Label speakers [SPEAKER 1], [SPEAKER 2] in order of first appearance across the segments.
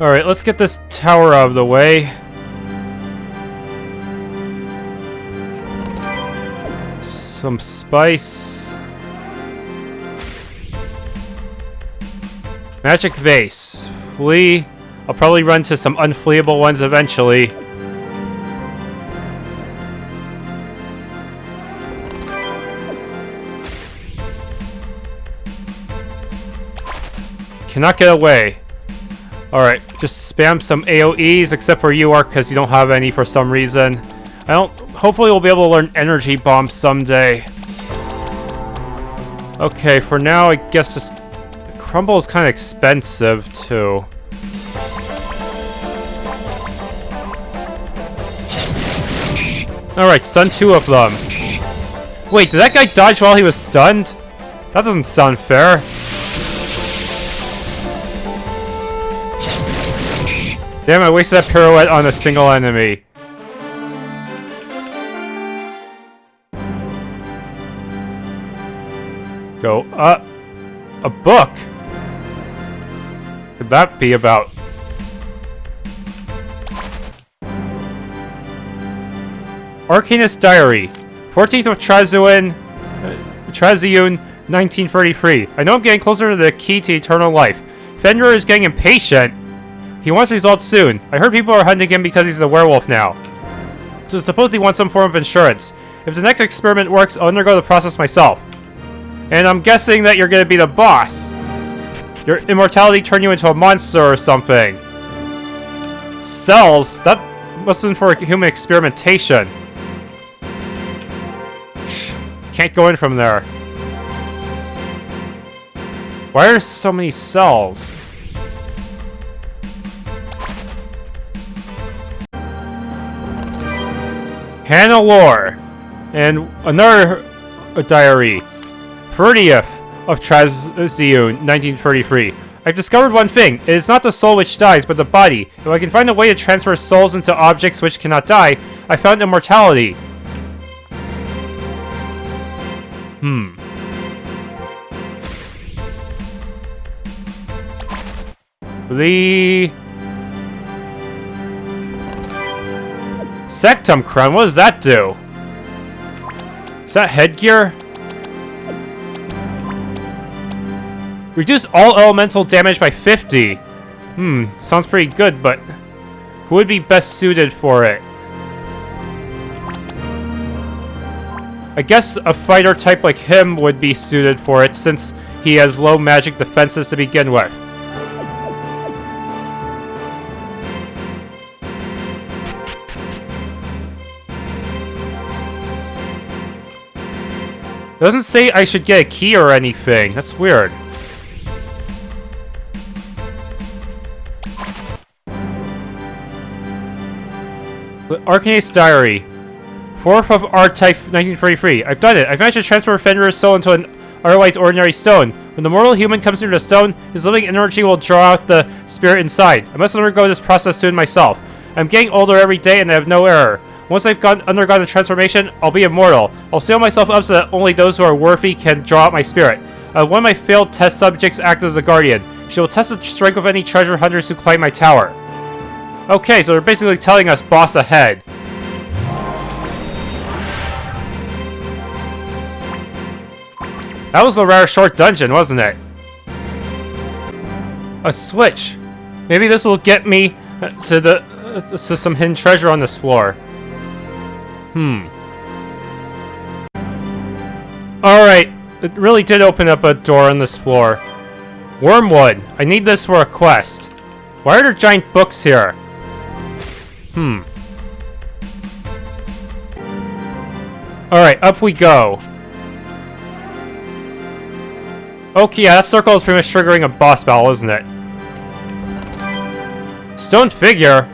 [SPEAKER 1] Alright, let's get this tower out of the way. Some spice. Magic vase. Flee. I'll probably run to some unfleeable ones eventually. Cannot get away. Alright, just spam some AoEs, except for you, Arc, because you don't have any for some reason. Hopefully we'll be able to learn energy bombs someday. Okay, for now, I guess just... Crumble is kind of expensive, too. Alright, stun 2 of them. Wait, did that guy dodge while he was stunned? That doesn't sound fair. Damn, I wasted that pirouette on a single enemy. Go up. A book? What could that be about? Arcanist Diary. 14th of Traziun, 1933. I know I'm getting closer to the key to eternal life. Fenrir is getting impatient. He wants results soon. I heard people are hunting him because he's a werewolf now. So suppose he wants some form of insurance. If the next experiment works, I'll undergo the process myself. And I'm guessing that you're gonna be the boss. Your immortality turned you into a monster or something. Cells? That must have been for human experimentation. Can't go in from there. Why are there so many cells? Hannah and another diary. 30th of Traziun, 1933. I've discovered one thing. It is not the soul which dies, but the body. If I can find a way to transfer souls into objects which cannot die, I found immortality. The... Sectum Crown, what does that do? Is that headgear? Reduce all elemental damage by 50. Sounds pretty good, but who would be best suited for it? I guess a fighter type like him would be suited for it, since he has low magic defenses to begin with. It doesn't say I should get a key or anything. That's weird. Arcanist Diary. 4th of R-Type 1933. I've done it. I've managed to transfer Fenrir's soul into an otherwise ordinary stone. When the mortal human comes near the stone, his living energy will draw out the spirit inside. I must undergo this process soon myself. I'm getting older every day and I have no error. Once I've undergone the transformation, I'll be immortal. I'll seal myself up so that only those who are worthy can draw out my spirit. One of my failed test subjects acts as a guardian. She will test the strength of any treasure hunters who climb my tower. Okay, so they're basically telling us boss ahead. That was a rather short dungeon, wasn't it? A switch. Maybe this will get me to some hidden treasure on this floor. Alright, it really did open up a door on this floor. Wormwood. I need this for a quest. Why are there giant books here? Alright, up we go. Okay, yeah, that circle is pretty much triggering a boss battle, isn't it? Stone figure?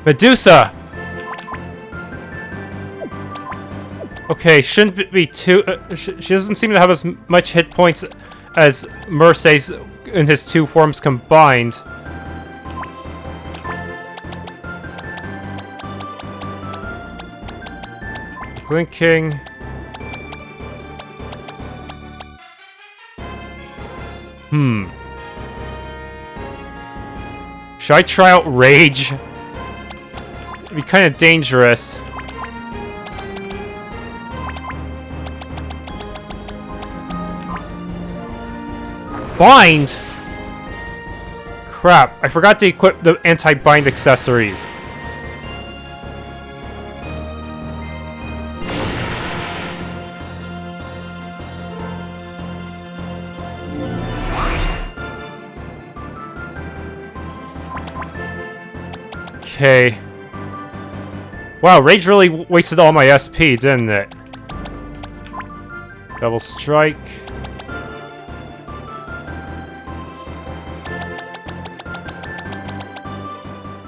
[SPEAKER 1] Medusa! Okay, shouldn't be too... she doesn't seem to have as much hit points as Mercedes in his two forms combined. Blinking. Should I try out Rage? It'd be kind of dangerous. Bind? Crap, I forgot to equip the anti-bind accessories. Okay. Wow, Rage really wasted all my SP, didn't it? Double Strike.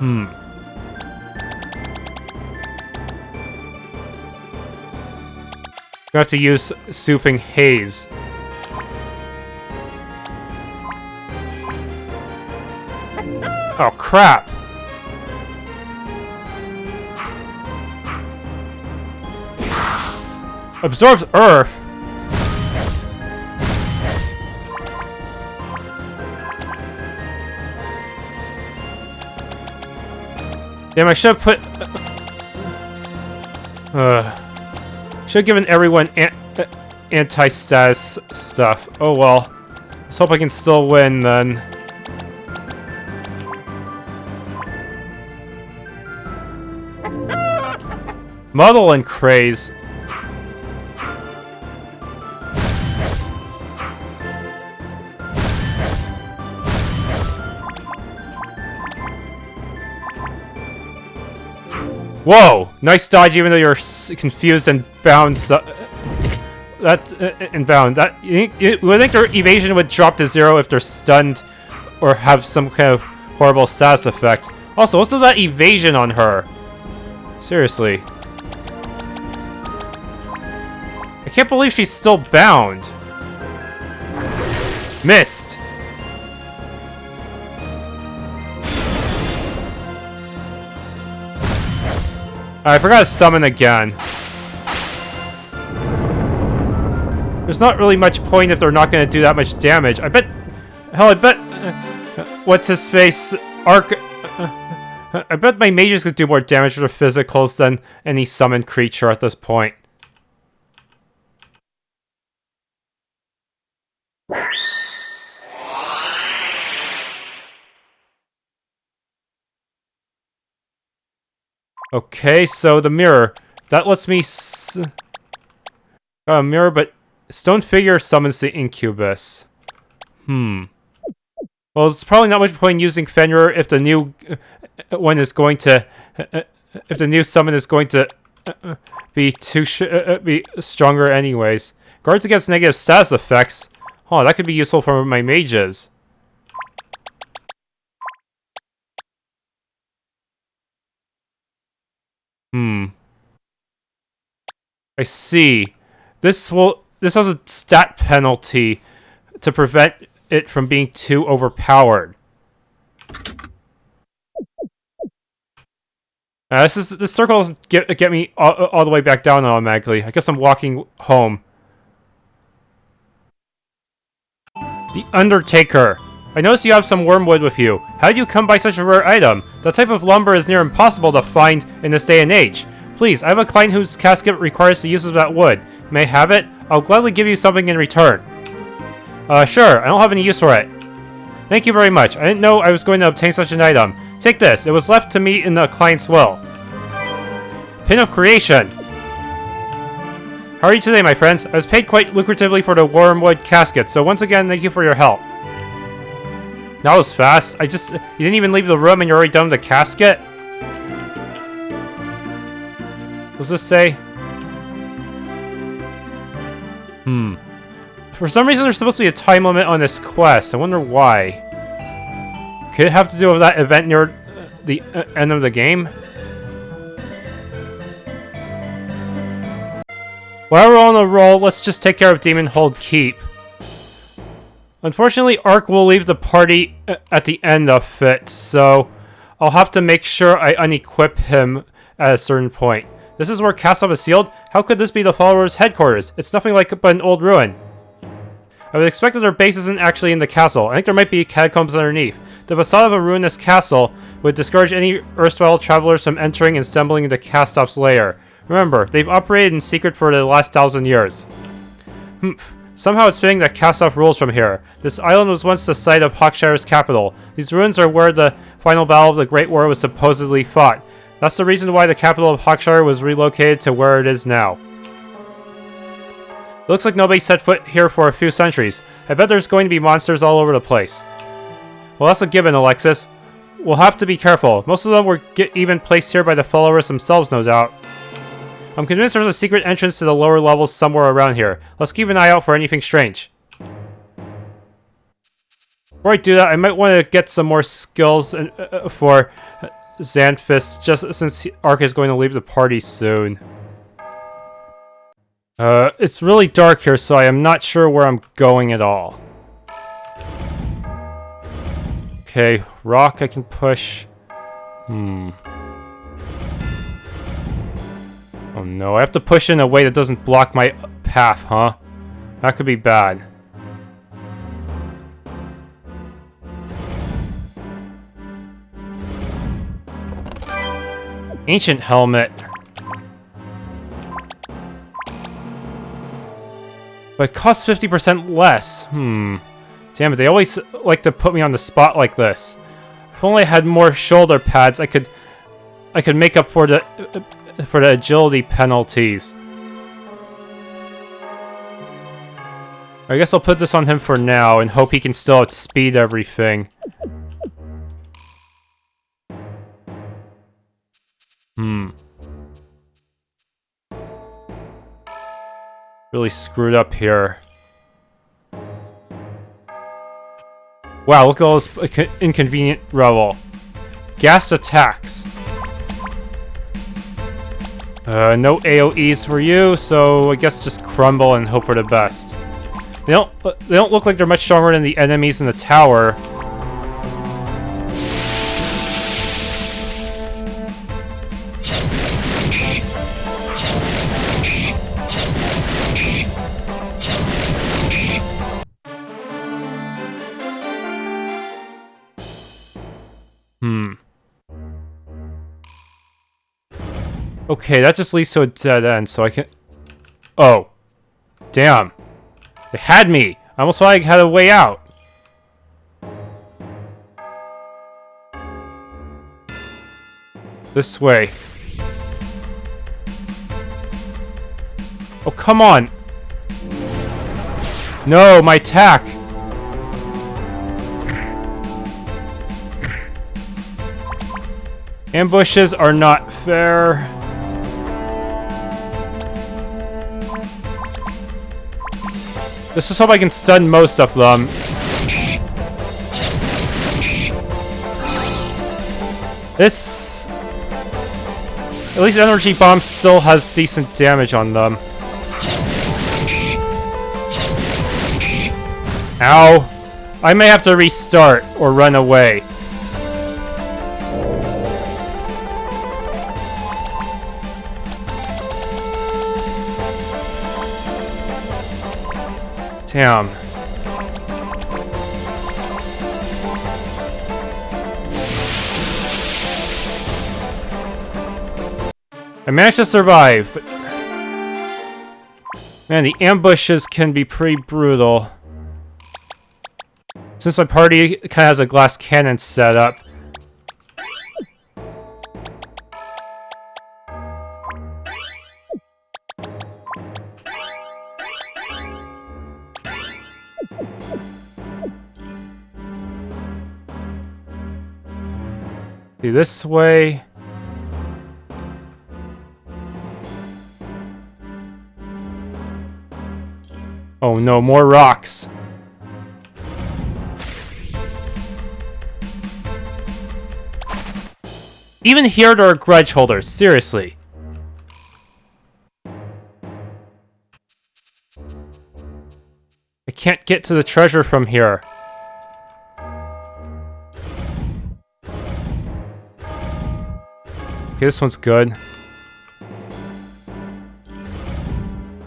[SPEAKER 1] Gonna have to use Souping Haze. Oh, crap! Absorbs Earth? Damn, I should have put... should have given everyone anti-status stuff. Oh well. Let's hope I can still win then. Muddle and Craze. Whoa! Nice dodge, even though you're confused and bound. You would think their evasion would drop to 0 if they're stunned or have some kind of horrible status effect. Also, what's with that evasion on her? Seriously. I can't believe she's still bound. Missed. I forgot to summon again. There's not really much point if they're not going to do that much damage. I bet... Hell, I bet... what's his face? I bet my mages could do more damage to their physicals than any summoned creature at this point. Okay, so the mirror. That lets me... a mirror, but... Stone figure summons the incubus. Well, it's probably not much point using Fenrir if the new one is going to... if the new summon is going to be be stronger anyways. Guards against negative status effects. Oh, that could be useful for my mages. I see. This has a stat penalty to prevent it from being too overpowered. This circle doesn't get me all the way back down automatically. I guess I'm walking home. The Undertaker. I noticed you have some wormwood with you. How did you come by such a rare item? That type of lumber is near impossible to find in this day and age. Please, I have a client whose casket requires the use of that wood. May I have it? I'll gladly give you something in return. Sure. I don't have any use for it. Thank you very much. I didn't know I was going to obtain such an item. Take this. It was left to me in the client's will. Pin of Creation. How are you today, my friends? I was paid quite lucratively for the wormwood casket, so once again, thank you for your help. That was fast. You didn't even leave the room and you're already done with the casket? What does this say? For some reason, there's supposed to be a time limit on this quest. I wonder why. Could it have to do with that event near the end of the game? While we're on a roll, let's just take care of Demon Hold Keep. Unfortunately, Ark will leave the party at the end of it, so I'll have to make sure I unequip him at a certain point. This is where Castle is sealed? How could this be the followers' headquarters? It's nothing like but an old ruin. I would expect that their base isn't actually in the castle. I think there might be catacombs underneath. The facade of a ruinous castle would discourage any erstwhile travelers from entering and stumbling into Kastop's lair. Remember, they've operated in secret for the last 1,000 years. Somehow it's fitting that Kastop rules from here. This island was once the site of Hawkshire's capital. These ruins are where the final battle of the Great War was supposedly fought. That's the reason why the capital of Hawkshire was relocated to where it is now. It looks like nobody set foot here for a few centuries. I bet there's going to be monsters all over the place. Well, that's a given, Alexis. We'll have to be careful. Most of them were even placed here by the followers themselves, no doubt. I'm convinced there's a secret entrance to the lower levels somewhere around here. Let's keep an eye out for anything strange. Before I do that, I might want to get some more skills for Xanthus, just since Ark is going to leave the party soon. It's really dark here, so I am not sure where I'm going at all. Okay, rock I can push. Oh no, I have to push in a way that doesn't block my path, huh? That could be bad. Ancient helmet. But it costs 50% less. Damn it, they always like to put me on the spot like this. If only I had more shoulder pads, I could make up for the agility penalties. I guess I'll put this on him for now and hope he can still outspeed everything. Really screwed up here. Wow, look at all this inconvenient rubble. Gas attacks. No AoEs for you, so I guess just crumble and hope for the best. They don't look like they're much stronger than the enemies in the tower. Okay, that just leads to a dead end, so I can... Oh. Damn. They had me! I almost thought I had a way out. This way. Oh, come on! No, my attack! Ambushes are not fair. Let's just hope I can stun most of them. This... At least Energy Bomb still has decent damage on them. Ow. I may have to restart or run away. Damn. I managed to survive, but... Man, the ambushes can be pretty brutal. Since my party kind of has a glass cannon set up. See, this way. Oh no, more rocks. Even here there are grudge holders, seriously. I can't get to the treasure from here. Okay, this one's good.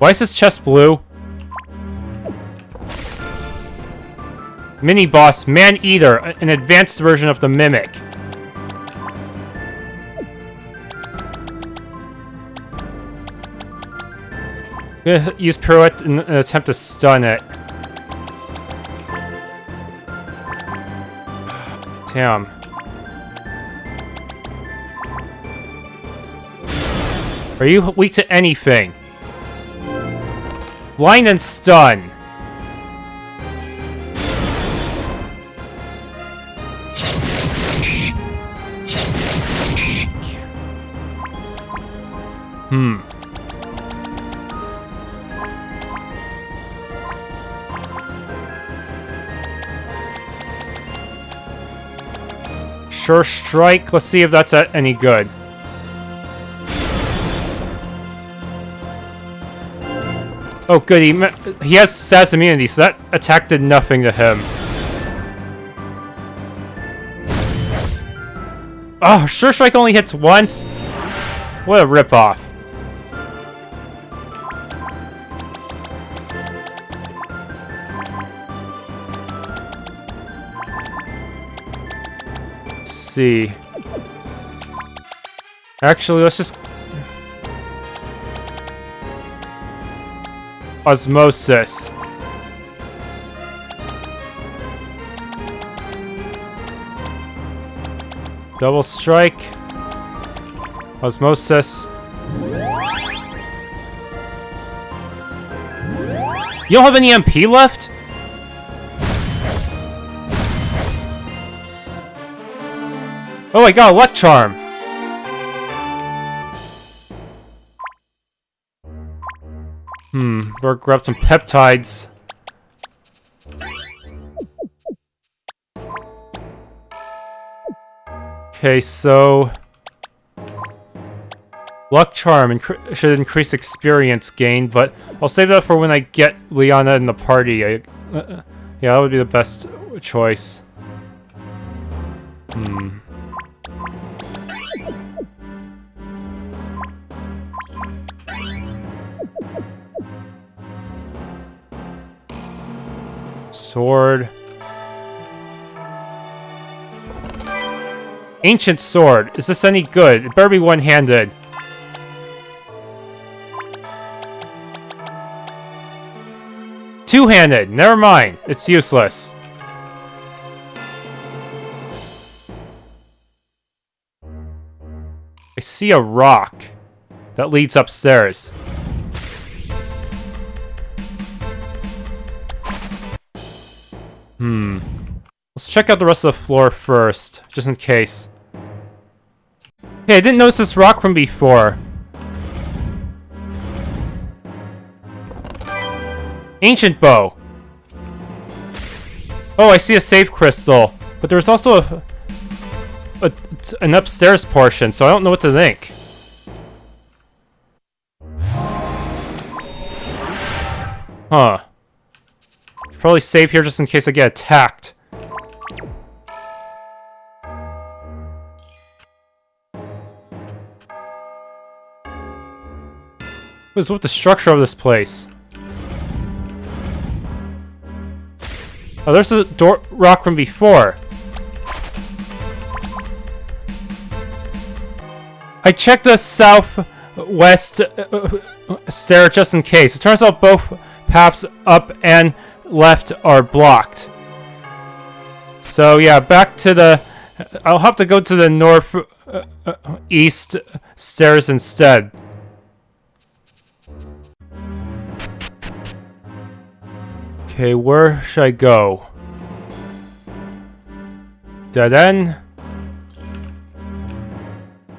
[SPEAKER 1] Why is this chest blue? Mini-boss, Man-Eater, an advanced version of the Mimic. I'm gonna use Pirouette in an attempt to stun it. Damn. Are you weak to anything? Blind and stun. Sure strike. Let's see if that's any good. Oh, good. He has status immunity, so that attack did nothing to him. Oh, sure strike only hits once. What a ripoff. See. Actually, let's just osmosis. Double strike. Osmosis. You don't have any MP left? Oh, I got a luck charm. Better grab some peptides. Okay, so luck charm should increase experience gain, but I'll save that for when I get Liana in the party. Yeah, that would be the best choice. Sword. Ancient sword. Is this any good? It better be one-handed. Two-handed. Never mind. It's useless. I see a rock that leads upstairs. Let's check out the rest of the floor first, just in case. Hey, I didn't notice this rock from before. Ancient bow. Oh, I see a save crystal, but there's also an upstairs portion, so I don't know what to think. Huh. Should probably save here just in case I get attacked. What is with the structure of this place? Oh, there's a rock from before. I checked the southwest stair just in case. It turns out both paths up and left are blocked. So yeah, back to the... I'll have to go to the north east stairs instead. Okay, where should I go? Dead end?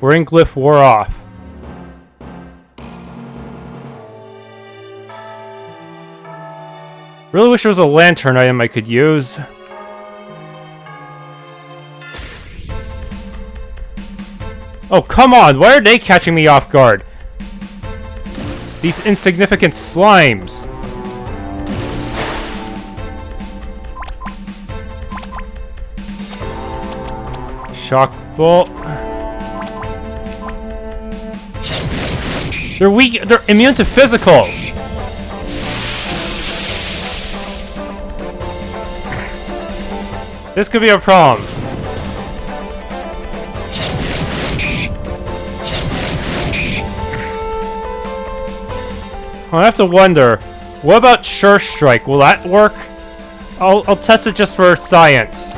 [SPEAKER 1] Ring glyph wore off. Really wish there was a lantern item I could use. Oh, come on! Why are they catching me off guard? These insignificant slimes. Shock bolt. They're weak. They're immune to physicals. This could be a problem. I have to wonder, what about Sure Strike? Will that work? I'll test it just for science.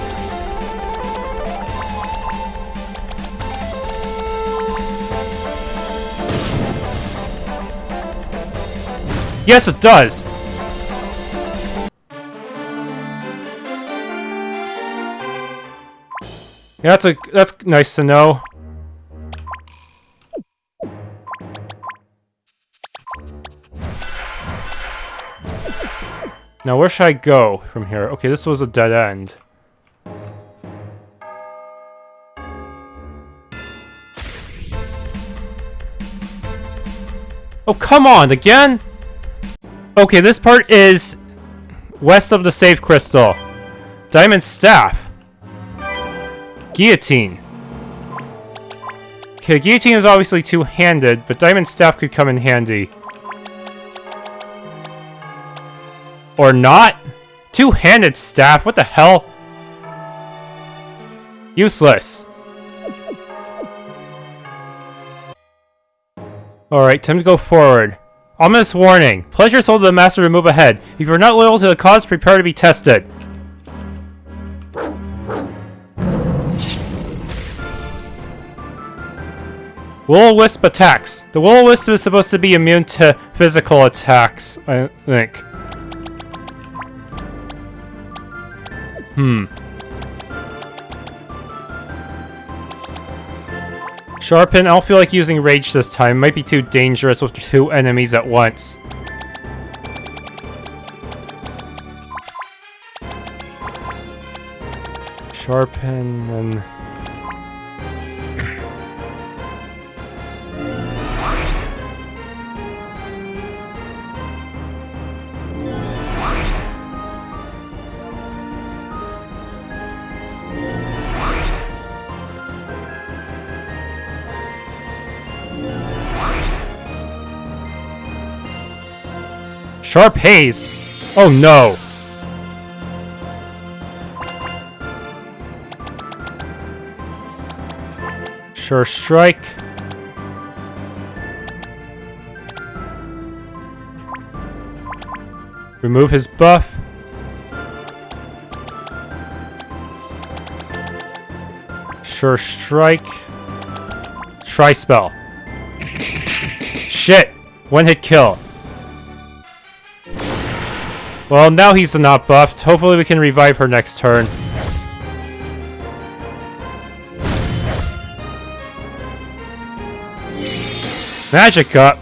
[SPEAKER 1] Yes, it does. Yeah, that's nice to know. Now, where should I go from here? Okay, this was a dead end. Oh, come on, again? Okay, this part is west of the save crystal. Diamond staff. Guillotine. Okay, guillotine is obviously two-handed, but diamond staff could come in handy. Or not? Two-handed staff? What the hell? Useless. Alright, time to go forward. Ominous warning. Pleasure sold to the master to move ahead. If you are not loyal to the cause, prepare to be tested. Will-o-wisp attacks. The will-o-wisp is supposed to be immune to physical attacks, I think. Sharpen. I don't feel like using rage this time. It might be too dangerous with two enemies at once. Sharpen and... Sharp haze! Oh no! Sure strike. Remove his buff. Sure strike. Try spell. Shit! One hit kill. Well, now he's not buffed. Hopefully we can revive her next turn. Magic up!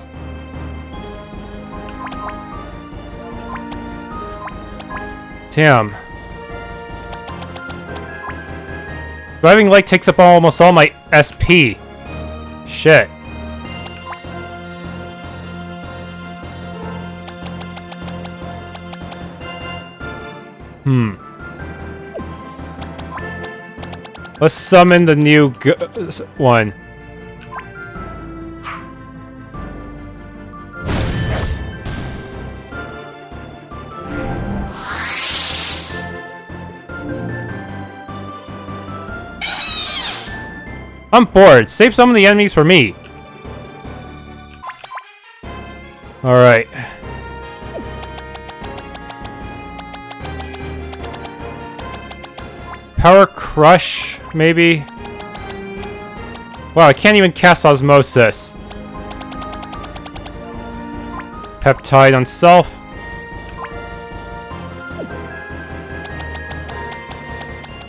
[SPEAKER 1] Damn. Reviving Light takes up almost all my SP. Shit. Let's summon the new one. I'm bored. Save some of the enemies for me. Alright. Power Crush, maybe? Wow, I can't even cast Osmosis. Peptide on self.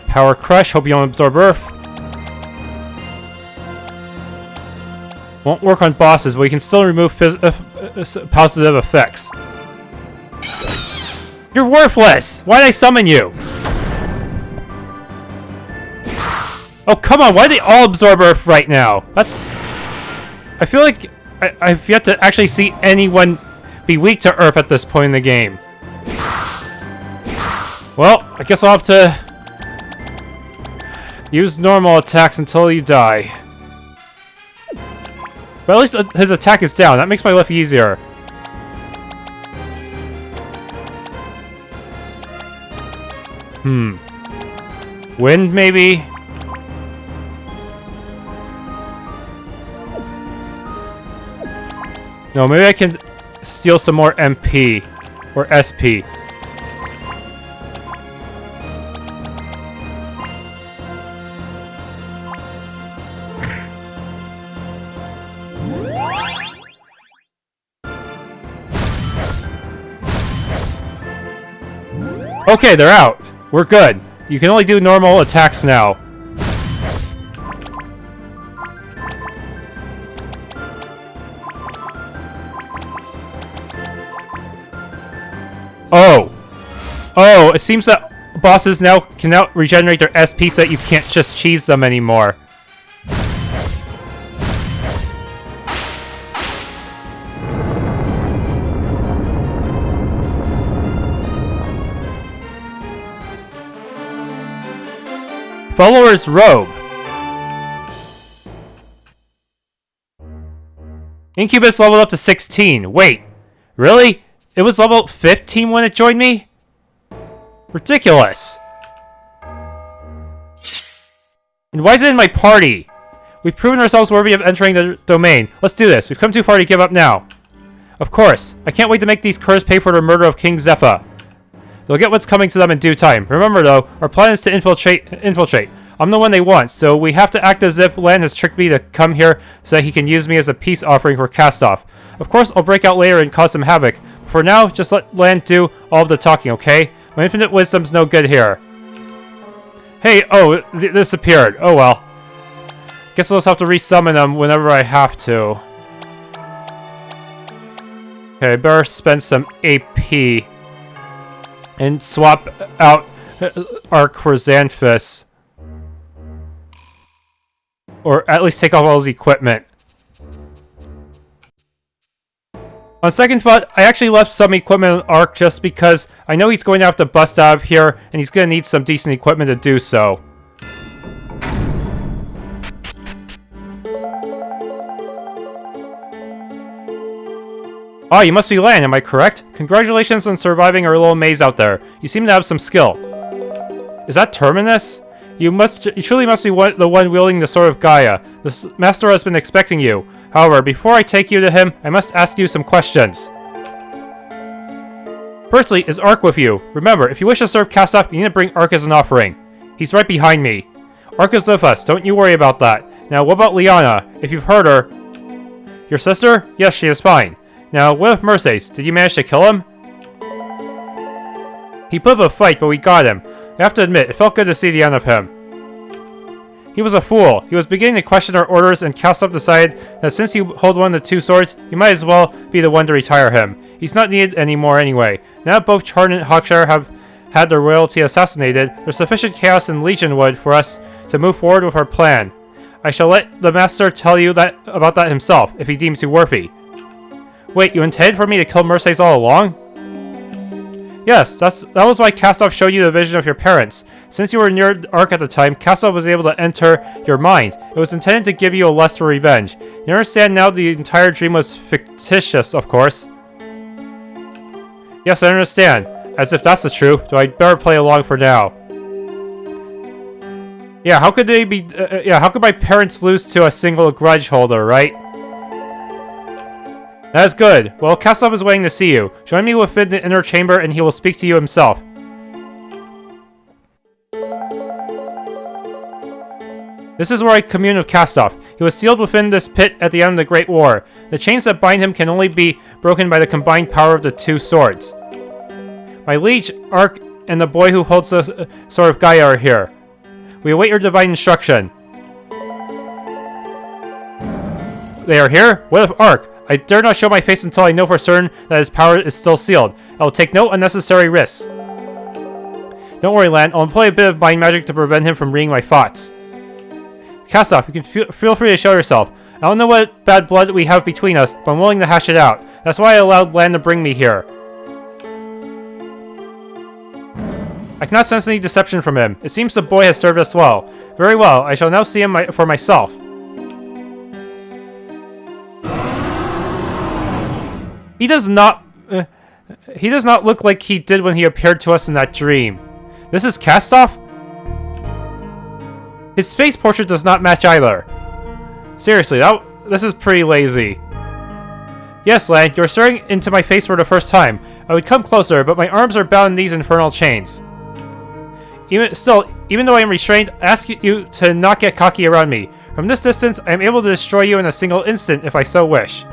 [SPEAKER 1] Power Crush, hope you don't absorb Earth. Won't work on bosses, but we can still remove positive effects. You're worthless! Why did I summon you? Oh, come on, why do they all absorb Earth right now? That's... I feel like I've yet to actually see anyone be weak to Earth at this point in the game. Well, I guess I'll have to use normal attacks until you die. But at least his attack is down. That makes my life easier. Wind, maybe? No, maybe I can steal some more MP. Or SP. Okay, they're out. We're good. You can only do normal attacks now. Oh. Oh, it seems that bosses now can now regenerate their SP so that you can't just cheese them anymore. Follower's robe. Incubus leveled up to 16. Wait, really? It was level 15 when it joined me? Ridiculous. And why is it in my party? We've proven ourselves worthy of entering the domain. Let's do this. We've come too far to give up now. Of course. I can't wait to make these curs pay for the murder of King Zeppa. They'll get what's coming to them in due time. Remember, though, our plan is to infiltrate. I'm the one they want, so we have to act as if Lan has tricked me to come here so that he can use me as a peace offering for Cast-Off. Of course, I'll break out later and cause some havoc. But for now, just let Lan do all of the talking, okay? My infinite wisdom's no good here. Hey, oh, this appeared. Oh well. Guess I'll just have to resummon them whenever I have to. Okay, I better spend some AP. And swap out our Chrysanthus. Or at least take off all his equipment. On second thought, I actually left some equipment on Arc just because I know he's going to have to bust out of here and he's going to need some decent equipment to do so. Ah, you must be Lan, am I correct? Congratulations on surviving our little maze out there. You seem to have some skill. Is that Terminus? You truly must be the one wielding the Sword of Gaia. The Master has been expecting you. However, before I take you to him, I must ask you some questions. Firstly, is Arc with you? Remember, if you wish to serve Cast-Off, you need to bring Arc as an offering. He's right behind me. Arc is with us, don't you worry about that. Now, what about Liana? If you've heard her... Your sister? Yes, she is fine. Now, what of Mercedes? Did you manage to kill him? He put up a fight, but we got him. I have to admit, it felt good to see the end of him. He was a fool. He was beginning to question our orders, and Cast-Off decided that since you hold one of the two swords, you might as well be the one to retire him. He's not needed anymore anyway. Now that both Chard and Hawkshire have had their royalty assassinated, there's sufficient chaos in Legionwood for us to move forward with our plan. I shall let the Master tell you about that himself, if he deems you worthy. Wait, you intended for me to kill Mercedes all along? Yes, that was why Cast-Off showed you the vision of your parents. Since you were near Arc at the time, Cast-Off was able to enter your mind. It was intended to give you a lust for revenge. You understand now the entire dream was fictitious, of course. Yes, I understand. As if that's the truth, though I'd better play along for now. Yeah, how could they be... how could my parents lose to a single grudge holder, right? That is good. Well, Cast-Off is waiting to see you. Join me within the inner chamber and he will speak to you himself. This is where I commune with Cast-Off. He was sealed within this pit at the end of the Great War. The chains that bind him can only be broken by the combined power of the two swords. My liege, Arc, and the boy who holds the Sword of Gaia are here. We await your divine instruction. They are here? What of Arc? I dare not show my face until I know for certain that his power is still sealed. I will take no unnecessary risks. Don't worry, Lan. I'll employ a bit of mind magic to prevent him from reading my thoughts. Cast-Off, you can feel free to show yourself. I don't know what bad blood we have between us, but I'm willing to hash it out. That's why I allowed Lan to bring me here. I cannot sense any deception from him. It seems the boy has served us well. Very well. I shall now see him for myself. He does not look like he did when he appeared to us in that dream. This is Cast-Off? His face portrait does not match either. Seriously, this is pretty lazy. Yes, Lan, you're staring into my face for the first time. I would come closer, but my arms are bound in these infernal chains. Even though I am restrained, I ask you to not get cocky around me. From this distance, I am able to destroy you in a single instant if I so wish.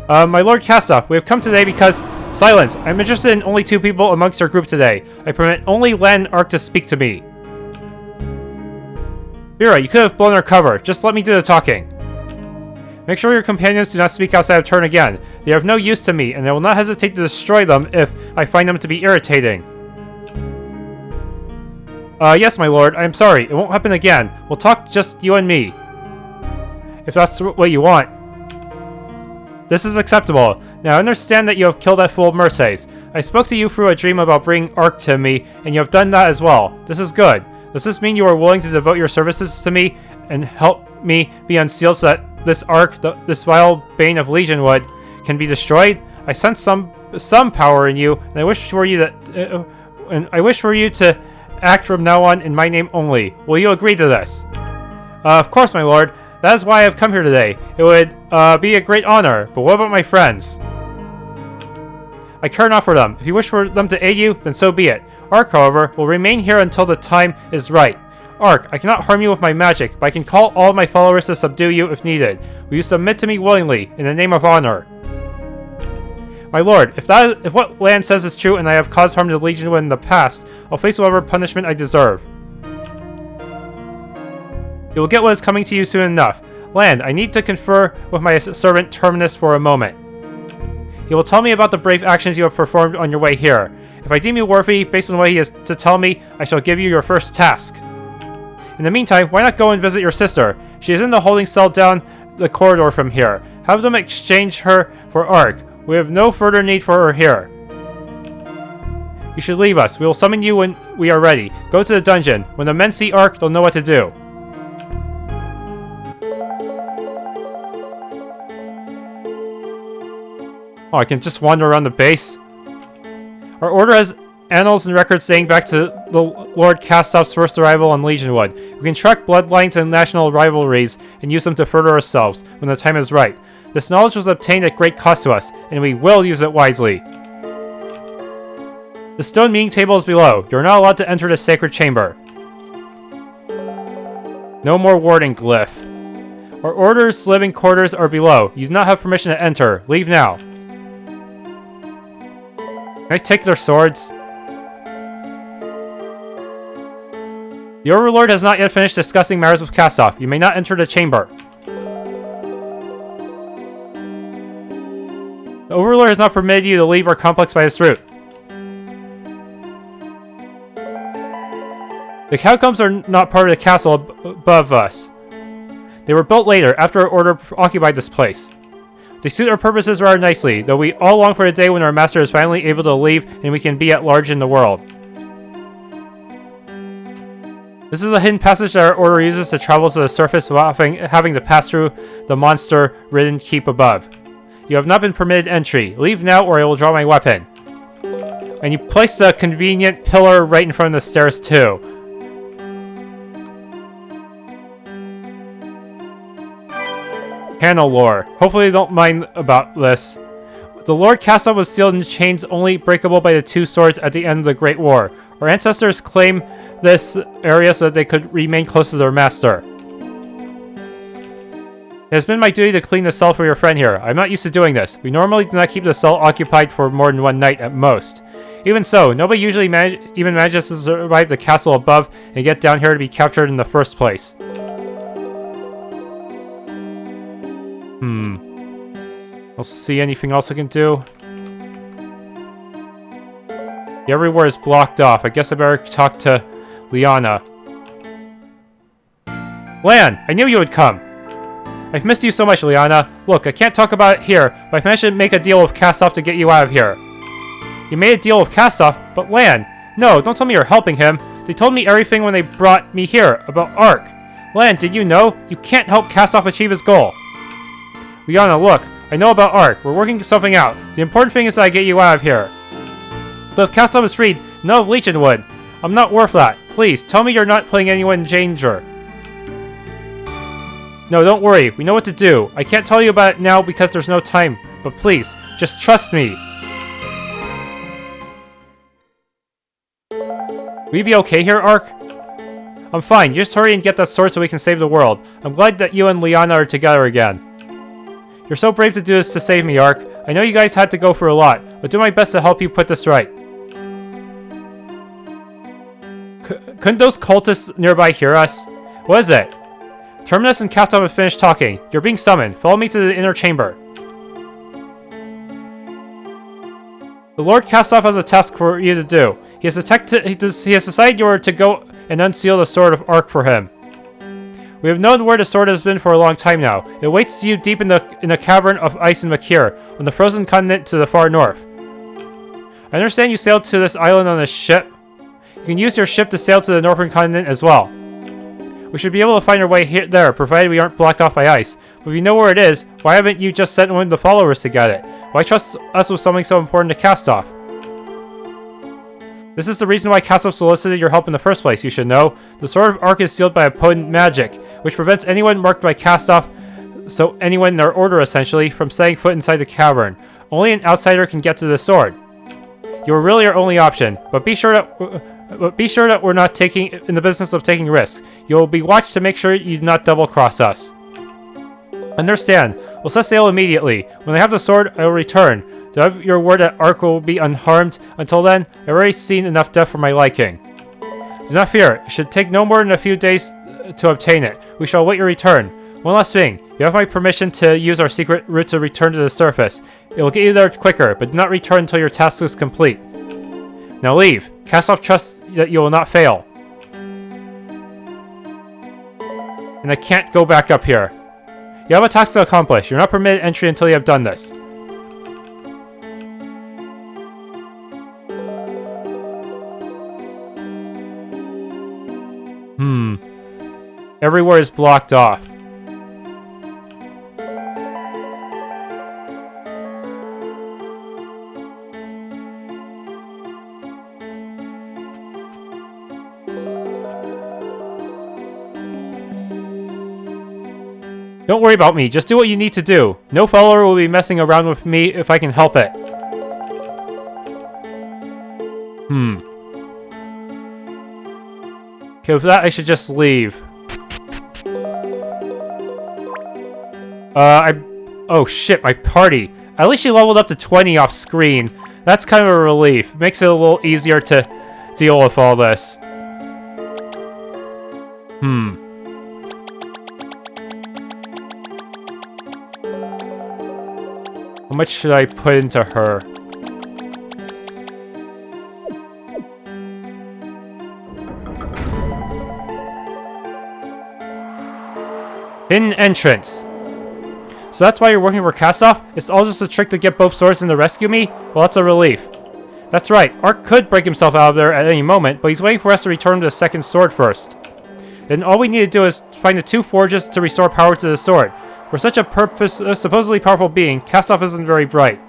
[SPEAKER 1] My Lord Kastoff, we have come today because... Silence! I'm interested in only 2 people amongst our group today. I permit only Len and Ark to speak to me. Vera, you could have blown our cover. Just let me do the talking. Make sure your companions do not speak outside of turn again. They are of no use to me, and I will not hesitate to destroy them if I find them to be irritating. Yes, my lord. I am sorry. It won't happen again. We'll talk just you and me. If that's what you want. This is acceptable. Now, I understand that you have killed that fool Mercedes. I spoke to you through a dream about bringing Ark to me, and you have done that as well. This is good. Does this mean you are willing to devote your services to me and help me be unsealed so that this Ark, this vile bane of Legionwood, can be destroyed? I sense some power in you, and I wish for you to act from now on in my name only. Will you agree to this? Of course, my lord. That is why I have come here today. It would be a great honor, but what about my friends? I care not for them. If you wish for them to aid you, then so be it. Ark, however, will remain here until the time is right. Ark, I cannot harm you with my magic, but I can call all my followers to subdue you if needed. Will you submit to me willingly, in the name of honor? My lord, if what Lan says is true and I have caused harm to Legionwood in the past, I'll face whatever punishment I deserve. You will get what is coming to you soon enough. Lan, I need to confer with my servant Terminus for a moment. He will tell me about the brave actions you have performed on your way here. If I deem you worthy, based on what he has to tell me, I shall give you your first task. In the meantime, why not go and visit your sister? She is in the holding cell down the corridor from here. Have them exchange her for Ark. We have no further need for her here. You should leave us. We will summon you when we are ready. Go to the dungeon. When the men see Ark, they'll know what to do. Oh, I can just wander around the base? Our order has annals and records dating back to the Lord Kastoff's first arrival on Legionwood. We can track bloodlines and national rivalries and use them to further ourselves when the time is right. This knowledge was obtained at great cost to us, and we will use it wisely. The stone meeting table is below. You are not allowed to enter the sacred chamber. No more warding glyph. Our order's living quarters are below. You do not have permission to enter. Leave now. Can I take their swords? The Overlord has not yet finished discussing matters with Kastoff. You may not enter the chamber. The Overlord has not permitted you to leave our complex by this route. The catacombs are not part of the castle above us. They were built later, after our order occupied this place. They suit our purposes rather nicely, though we all long for the day when our master is finally able to leave and we can be at large in the world. This is a hidden passage that our order uses to travel to the surface without having to pass through the monster-ridden keep above. You have not been permitted entry. Leave now or I will draw my weapon. And you place the convenient pillar right in front of the stairs too. Panel lore. Hopefully they don't mind about this. The Lord Kastoff was sealed in chains only breakable by the 2 swords at the end of the Great War. Our ancestors claimed this area so that they could remain close to their master. It has been my duty to clean the cell for your friend here. I'm not used to doing this. We normally do not keep the cell occupied for more than 1 night at most. Even so, nobody usually even manages to survive the castle above and get down here to be captured in the first place. I'll see anything else I can do. Everywhere is blocked off. I guess I better talk to Liana. Lan, I knew you would come. I've missed you so much, Liana. Look, I can't talk about it here, but I've managed to make a deal with Kastoff to get you out of here. You made a deal with Kastoff, but Lan, no, don't tell me you're helping him. They told me everything when they brought me here, about Ark. Lan, did you know? You can't help Kastoff achieve his goal. Liana, look, I know about Ark. We're working something out. The important thing is that I get you out of here. But if Kastoff is freed, no of Legionwood. I'm not worth that. Please, tell me you're not putting anyone in danger. No, don't worry. We know what to do. I can't tell you about it now because there's no time. But please, just trust me. Will you be okay here, Ark? I'm fine. Just hurry and get that sword so we can save the world. I'm glad that you and Liana are together again. You're so brave to do this to save me, Ark. I know you guys had to go through a lot, but do my best to help you put this right. Couldn't those cultists nearby hear us? What is it? Terminus and Castom have finished talking. You're being summoned. Follow me to the inner chamber. The Lord Kastov has a task for you to do. He has decided you are to go and unseal the Sword of Arc for him. We have known where the sword has been for a long time now. It waits you deep in a cavern of ice in Makir, on the frozen continent to the far north. I understand you sailed to this island on a ship. You can use your ship to sail to the northern continent as well. We should be able to find our way there, provided we aren't blocked off by ice. But if you know where it is, why haven't you just sent one of the followers to get it? Why trust us with something so important to cast off? This is the reason why Kastov solicited your help in the first place, you should know. The Sword of Arc is sealed by a potent magic, which prevents anyone marked by Kastov, so anyone in our order essentially, from setting foot inside the cavern. Only an outsider can get to the sword. You are really our only option, but be sure that we're not in the business of taking risks. You will be watched to make sure you do not double-cross us. Understand. We'll set sail immediately. When I have the sword, I will return. Do I have your word that Ark will be unharmed? Until then, I've already seen enough death for my liking. Do not fear. It should take no more than a few days to obtain it. We shall await your return. One last thing. You have my permission to use our secret route to return to the surface. It will get you there quicker, but do not return until your task is complete. Now leave. Kastov trusts that you will not fail. And I can't go back up here. You have a task to accomplish. You're not permitted entry until you have done this. Everywhere is blocked off. Don't worry about me, just do what you need to do. No follower will be messing around with me if I can help it. Okay, with that I should just leave. Oh shit, my party. At least she leveled up to 20 off screen. That's kind of a relief. Makes it a little easier to deal with all this. How much should I put into her? Hidden entrance. So that's why you're working for Kastov? It's all just a trick to get both swords in to rescue me? Well, that's a relief. That's right, Ark could break himself out of there at any moment, but he's waiting for us to return to the second sword first. Then all we need to do is find the two forges to restore power to the sword. For such a supposedly powerful being, Kastov isn't very bright.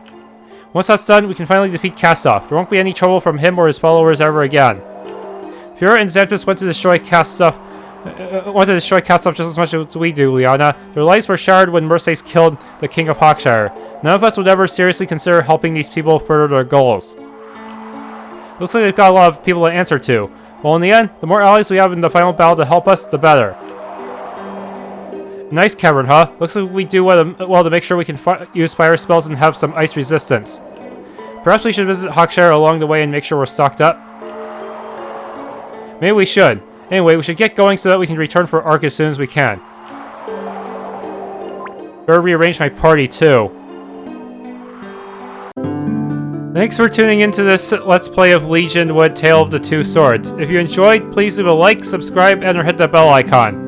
[SPEAKER 1] Once that's done, we can finally defeat Kastov. There won't be any trouble from him or his followers ever again. Fura and Xanthus wanted to destroy Kastov just as much as we do, Liana. Their lives were shattered when Mercedes killed the King of Hawkshire. None of us would ever seriously consider helping these people further their goals. Looks like they've got a lot of people to answer to. Well, in the end, the more allies we have in the final battle to help us, the better. Nice cavern, huh? Looks like we do well to make sure we can use fire spells and have some ice resistance. Perhaps we should visit Hawkshire along the way and make sure we're stocked up? Maybe we should. Anyway, we should get going so that we can return for Ark as soon as we can. Better rearrange my party, too. Thanks for tuning into this Let's Play of Legionwood Tale of the Two Swords. If you enjoyed, please leave a like, subscribe, and or hit the bell icon.